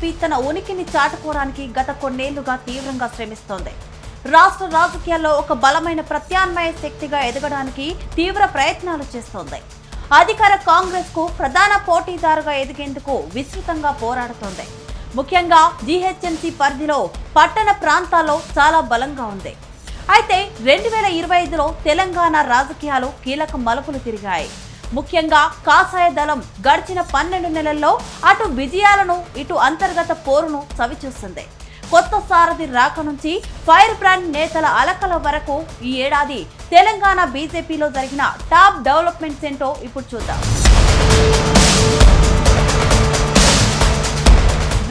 BJP తన ఉనికిని చాటుకోవడానికి గత కొన్నేళ్లుగా తీవ్రంగా శ్రమిస్తోంది. రాష్ట్ర రాజకీయాల్లో ఒక బలమైన ప్రత్యామ్నాయ శక్తిగా ఎదగడానికి తీవ్ర ప్రయత్నాలు చేస్తోంది. అధికార కాంగ్రెస్ కు ప్రధాన పోటీదారుగా ఎదిగేందుకు విస్తృతంగా పోరాడుతోంది. ముఖ్యంగా జీహెచ్ఎంసీ పరిధిలో పట్టణ ప్రాంతాల్లో చాలా బలంగా ఉంది. అయితే 2025లో తెలంగాణ రాజకీయాలు కీలక మలుపులు తిరిగాయి. ముఖ్యంగా కాషాయ దళం గడిచిన 12 నెలల్లో అటు విజయాలను ఇటు అంతర్గత పోరును చవిచూస్తుంది. కొత్త సారథి రాక నుంచి ఫైర్ బ్రాండ్ నేతల అలకల వరకు ఈ ఏడాది తెలంగాణ బీజేపీలో జరిగిన టాప్ డెవలప్మెంట్స్ ఏంటో ఇప్పుడు చూద్దాం.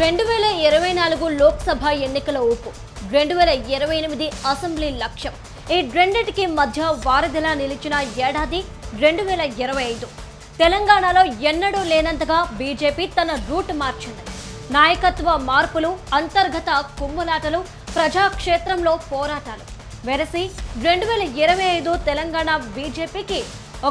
2024 లోక్సభ ఎన్నికల ఊపు, 2028 అసెంబ్లీ లక్ష్యం, ఈ రెండింటికి మధ్య వారధిలా నిలిచిన ఏడాది 2025. తెలంగాణలో ఎన్నడూ లేనంతగా బీజేపీ తన రూట్ మార్చింది. నాయకత్వ మార్పులు, అంతర్గత కుమ్ములాటలు, ప్రజాక్షేత్రంలో పోరాటాలు వెరసి 2025 తెలంగాణ బీజేపీకి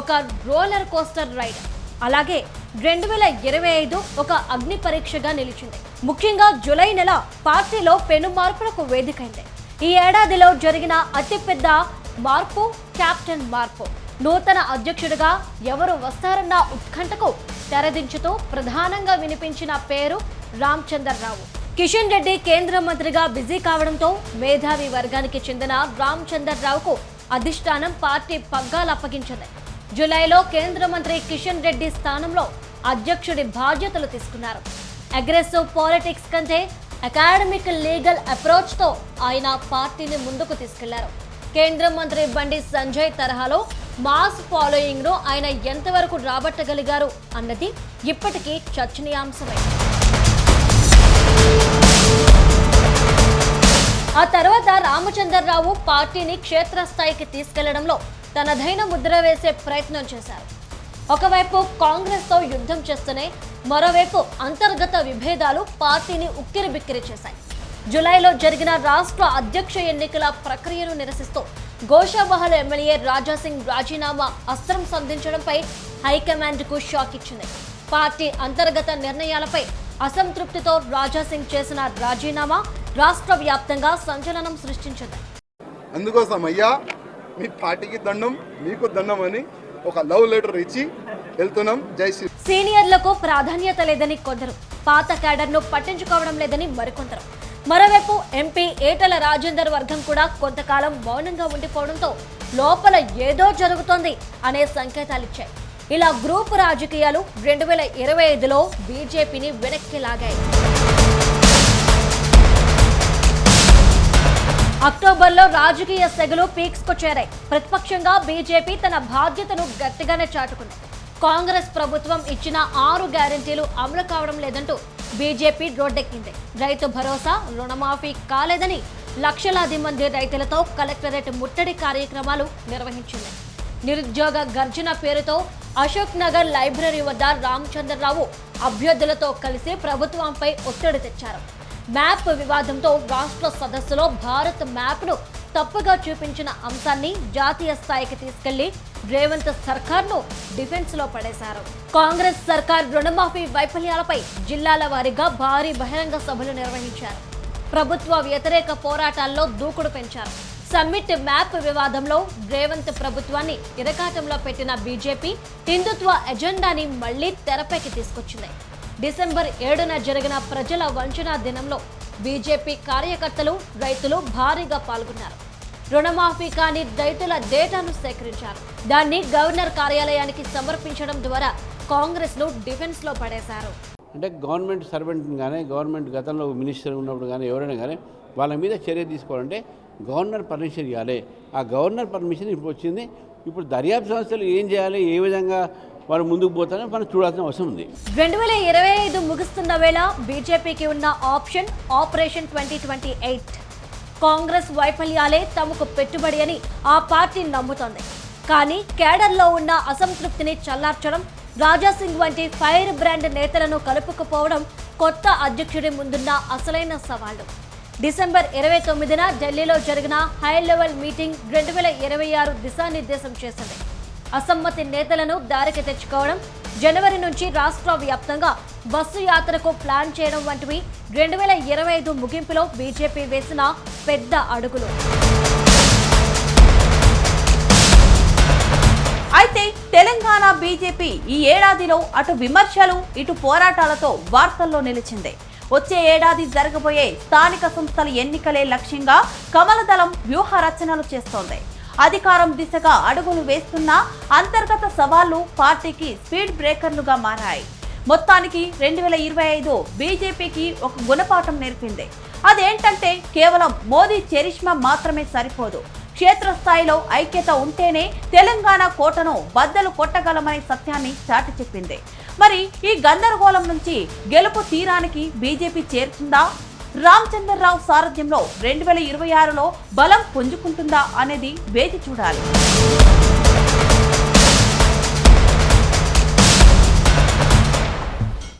ఒక రోలర్ కోస్టర్ రైడ్. అలాగే 2025 ఒక అగ్ని పరీక్షగా నిలిచింది. ముఖ్యంగా జూలై నెల పార్టీలో పెను మార్పులకు వేదికైంది. ఈ ఏడాదిలో జరిగిన అతిపెద్ద మార్పు కెప్టెన్ మార్పు. నూతన అధ్యక్షుడిగా ఎవరు వస్తారన్న ఉత్కంఠకు తెరదించుతూ ప్రధానంగా వినిపించిన పేరు రామచందర్రావు. కిషన్ రెడ్డి కేంద్ర మంత్రిగా బిజీ కావడంతో మేధావి వర్గానికి చెందిన రామచందర్రావుకు అధిష్టానం పార్టీ పగ్గాలు అప్పగించింది. జూలైలో కేంద్ర మంత్రి కిషన్ రెడ్డి స్థానంలో అధ్యక్షుడి బాధ్యతలు తీసుకున్నారు. అగ్రెసివ్ పాలిటిక్స్ కంటే అకాడమిక్ లీగల్ అప్రోచ్తో ఆయన పార్టీని ముందుకు తీసుకెళ్లారు. కేంద్ర మంత్రి బండి సంజయ్ తరహాలో మాస్ ఫాలోయింగ్ ను ఆయన ఎంతవరకు రాబట్టగలిగారు అన్నది ఇప్పటికీ చర్చనీయాంశమే. ఆ తర్వాత రామచందర్రావు పార్టీని క్షేత్రస్థాయికి తీసుకెళ్లడంలో తనదైన ముద్ర వేసే ప్రయత్నం చేశారు. ఒకవైపు కాంగ్రెస్ తో యుద్ధం చేస్తూనే మరోవైపు అంతర్గత విభేదాలు పార్టీని ఉక్కిరిబిక్కిరి చేశాయి. జూలైలో జరిగిన రాష్ట్ర అధ్యక్ష ఎన్నికల ప్రక్రియను నిరసిస్తూ గోషామహల్ ఎమ్మెల్యే రాజాసింగ్ రాజీనామా అస్త్రం సంధించడంపై హైకమాండ్ కు షాక్ ఇచ్చింది. పార్టీ అంతర్గత నిర్ణయాలపై అసంతృప్తితో రాజాసింగ్ చేసిన రాజీనామా రాష్ట్ర వ్యాప్తంగా సంచలనం సృష్టించింది. అందుకోసం అయ్యా మీ పార్టీకి దండం, మీకు దండం అని ఒక లవ్ లెటర్ ఇచ్చి వెళ్తున్నాం. జై శ్రీ. సీనియర్లకు ప్రాధాన్యత లేదని కొందరు, పాత క్యాడర్ను పట్టించుకోవడం లేదని మరికొందరు. మరోవైపు ఎంపీ ఈటెల రాజేందర్ వర్గం కూడా కొంతకాలం మౌనంగా ఉండిపోవడంతో లోపల ఏదో జరుగుతోంది అనే సంకేతాలిచ్చాయి. ఇలా గ్రూప్ రాజకీయాలు 2025లో బీజేపీని వెనక్కి లాగాయి. అక్టోబర్లో రాజకీయ సెగలు పీక్స్ కు చేరాయి. ప్రతిపక్షంగా బీజేపీ తన బాధ్యతను గట్టిగానే చాటుకుంది. కాంగ్రెస్ ప్రభుత్వం ఇచ్చిన 6 గ్యారెంటీలు అమలు కావడం లేదంటూ బీజేపీ రోడ్డెక్కింది. రైతు భరోసా, రుణమాఫీ కాలేదని లక్షలాది మంది రైతులతో కలెక్టరేట్ ముట్టడి కార్యక్రమాలు నిర్వహించింది. నిరుద్యోగ గర్జన పేరుతో అశోక్ నగర్ లైబ్రరీ వద్ద రామచంద్రరావు అభ్యర్థులతో కలిసి ప్రభుత్వంపై ఒత్తిడి తెచ్చారు. మ్యాప్ వివాదంతో రాష్ట్ర సదస్సులో భారత్ మ్యాప్ను తప్పుగా చూపించిన అంశాన్ని జాతీయ స్థాయికి తీసుకెళ్లి రేవంత్ సర్కార్ను డిఫెన్స్ లో పడేశారు. కాంగ్రెస్ సర్కార్ రుణమాఫీ వైఫల్యాలపై జిల్లాల వారీగా భారీ బహిరంగ సభలు నిర్వహించారు. ప్రభుత్వ వ్యతిరేక పోరాటాల్లో దూకుడు పెంచారు. సమ్మిట్ మ్యాప్ వివాదంలో రేవంత్ ప్రభుత్వాన్ని ఇరకాటంలో పెట్టిన బీజేపీ హిందుత్వ ఎజెండాని మళ్లీ తెరపైకి తీసుకొచ్చింది. డిసెంబర్ 7న జరిగిన ప్రజల వంచనా దినంలో బీజేపీ కార్యకర్తలు, రైతులు భారీగా పాల్గొన్నారు. రుణమాఫీ కాని రైతుల డేటాను సేకరించారు. దాన్ని గవర్నర్ కార్యాలయానికి సమర్పించడం ద్వారా కాంగ్రెస్ ను డిఫెన్స్ లో పడేశారు. అంటే గవర్నమెంట్ సర్వెంట్ కానీ, గవర్నమెంట్ గతంలో మినిస్టర్ ఉన్నప్పుడు కానీ ఎవరైనా కానీ వాళ్ళ మీద చర్య తీసుకోవాలంటే గవర్నర్ పర్మిషన్ ఇవ్వాలి. ఆ గవర్నర్ పర్మిషన్ ఇప్పుడు వచ్చింది. ఇప్పుడు దర్యాప్తు సంస్థలు ఏం చేయాలి, ఏ విధంగా వారు ముందుకు పోతారని మనం చూడాల్సిన అవసరం ఉంది. 2025 ముగుస్తున్న వేళ బీజేపీకి ఉన్న ఆప్షన్ ఆపరేషన్ 2028. కాంగ్రెస్ వైఫల్యాలే తమకు పెట్టుబడి అని ఆ పార్టీ నమ్ముతోంది. కానీ కేడర్లో ఉన్న అసంతృప్తిని చల్లార్చడం, రాజాసింగ్ వంటి ఫైర్ బ్రాండ్ నేతలను కలుపుకుపోవడం కొత్త అధ్యక్షుడి ముందున్న అసలైన సవాళ్లు. డిసెంబర్ 29న ఢిల్లీలో జరిగిన హై లెవెల్ మీటింగ్ 2026 దిశానిర్దేశం చేసింది. అసమ్మతి నేతలను దారికి తెచ్చుకోవడం, జనవరి నుంచి రాష్ట్ర వ్యాప్తంగా బస్సు యాత్రకు ప్లాన్ చేయడం వంటివి 2025 ముగింపులో బీజేపీ వేసిన పెద్ద అడుగులు. అయితే తెలంగాణ బీజేపీ ఈ ఏడాదిలో అటు విమర్శలు ఇటు పోరాటాలతో వార్తల్లో నిలిచింది. వచ్చే ఏడాది జరగబోయే స్థానిక సంస్థల ఎన్నికలే లక్ష్యంగా కమలదళం వ్యూహ రచనలు చేస్తోంది. అధికారం దిశగా అడుగులు వేస్తున్న అంతర్గత సవాళ్లు పార్టీకి స్పీడ్ బ్రేకర్లుగా మారాయి. మొత్తానికి 2025 బీజేపీకి ఒక గుణపాఠం నేర్పింది. అదేంటంటే కేవలం మోదీ చరిష్మా మాత్రమే సరిపోదు, క్షేత్రస్థాయిలో ఐక్యత ఉంటేనే తెలంగాణ కోటను బద్దలు కొట్టగలమనే సత్యాన్ని చాటి చెప్పింది. మరి ఈ గందరగోళం నుంచి గెలుపు తీరానికి బీజేపీ చేరుతుందా? రామచంద్రరావు సారథ్యంలో 2026లో బలం పుంజుకుంటుందా అనేది వేచి చూడాలి.